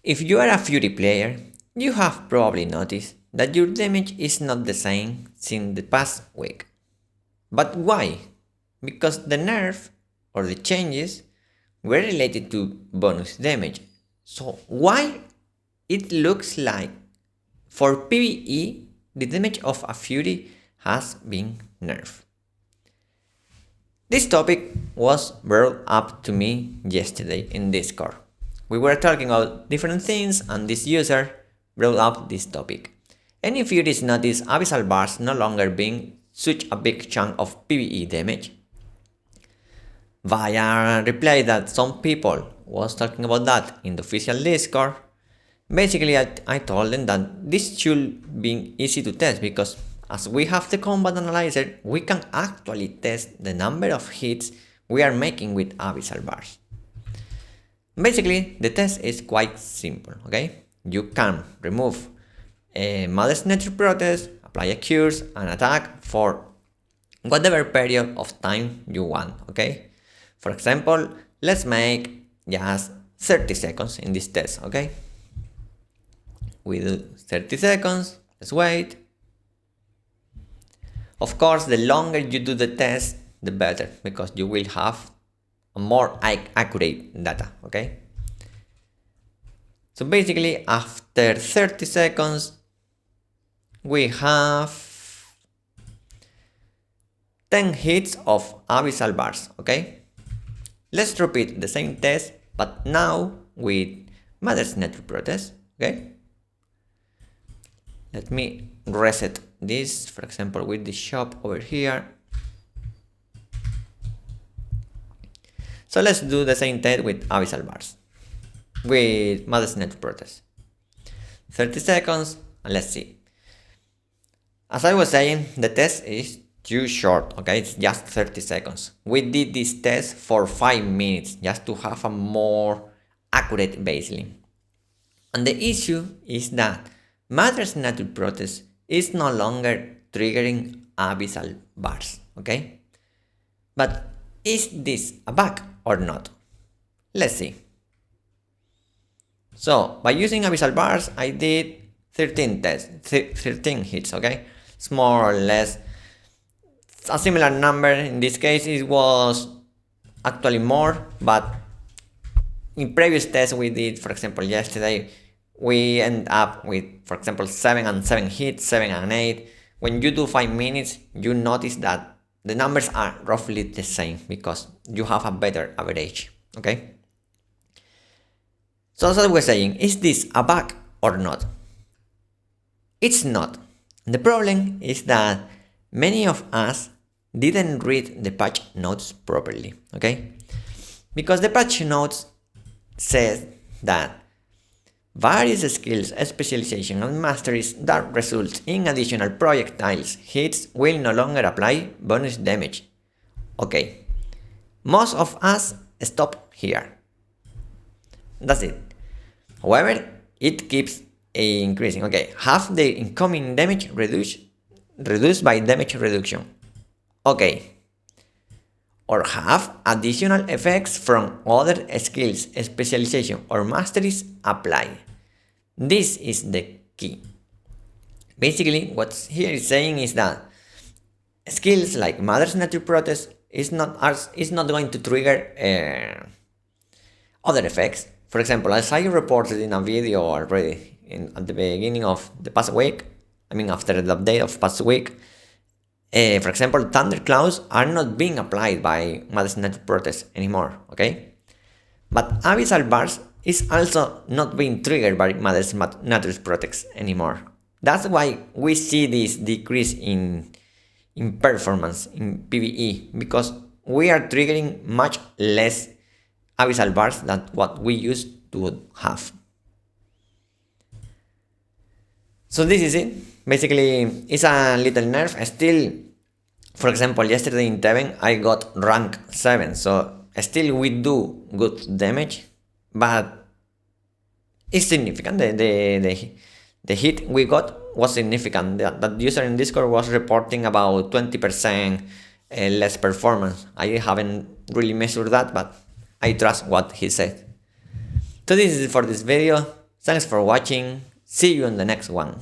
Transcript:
If you are a Fury player, you have probably noticed that your damage is not the same since the past week. But why? Because the nerf or the changes were related to bonus damage. So why it looks like for PvE the damage of a Fury has been nerfed? This topic was brought up to me yesterday in Discord. We were talking about different things and this user brought up this topic. Any Furies notice abyssal bars no longer being such a big chunk of PvE damage? Via reply that some people was talking about that in the official Discord. Basically, I told them that this should be easy to test because as we have the combat analyzer, we can actually test the number of hits we are making with abyssal bars. Basically, the test is quite simple, okay? You can remove a Mother's Nature Protest, apply a curse, and attack for whatever period of time you want, okay? For example, let's make just 30 seconds in this test, okay? We do 30 seconds, let's wait. Of course, the longer you do the test, the better, because you will have a more accurate data, okay? So basically, after 30 seconds, we have 10 hits of abyssal bars, okay? Let's repeat the same test, but now with Mother's Nature Protest, okay? Let me reset this, for example, with the shop over here. So let's do the same test with abyssal bars, with Mother's Nature Protest. 30 seconds, and let's see. As I was saying, the test is too short, okay? It's just 30 seconds. We did this test for 5 minutes just to have a more accurate baseline. And the issue is that Mother's Nature Protest is no longer triggering abyssal bars, okay? But is this a bug or not? Let's see. So, by using abyssal bars, I did 13 tests, 13 hits, okay? It's more or less a similar number. In this case, it was actually more, but in previous tests we did, for example, yesterday, we end up with, for example, 7 and 7 hits, 7 and 8. When you do 5 minutes, you notice that the numbers are roughly the same because you have a better average, okay? So as I was saying, is this a bug or not? It's not. The problem is that many of us didn't read the patch notes properly, okay? Because the patch notes says that various skills, specialization, and masteries that result in additional projectiles hits will no longer apply bonus damage. Okay, most of us stop here. That's it. However, it keeps increasing. Okay, half the incoming damage reduced by damage reduction. Okay. Or have additional effects from other skills, specialization, or masteries apply. This is the key. Basically, what here is saying is that skills like Mother's Nature Protest is not going to trigger other effects. For example, as I reported in a video already at the beginning of the past week, after the update of past week, for example, thunderclouds are not being applied by Mother's Nature Protest anymore, okay? But abyssal bars is also not being triggered by Mother's Nature Protest anymore. That's why we see this decrease in performance in PvE, because we are triggering much less abyssal bars than what we used to have. So this is it. Basically, it's a little nerf. Still, for example, yesterday in Teven, I got rank 7. So still we do good damage, but it's significant. The hit we got was significant. That user in Discord was reporting about 20% less performance. I haven't really measured that, but I trust what he said. So this is it for this video. Thanks for watching. See you on the next one.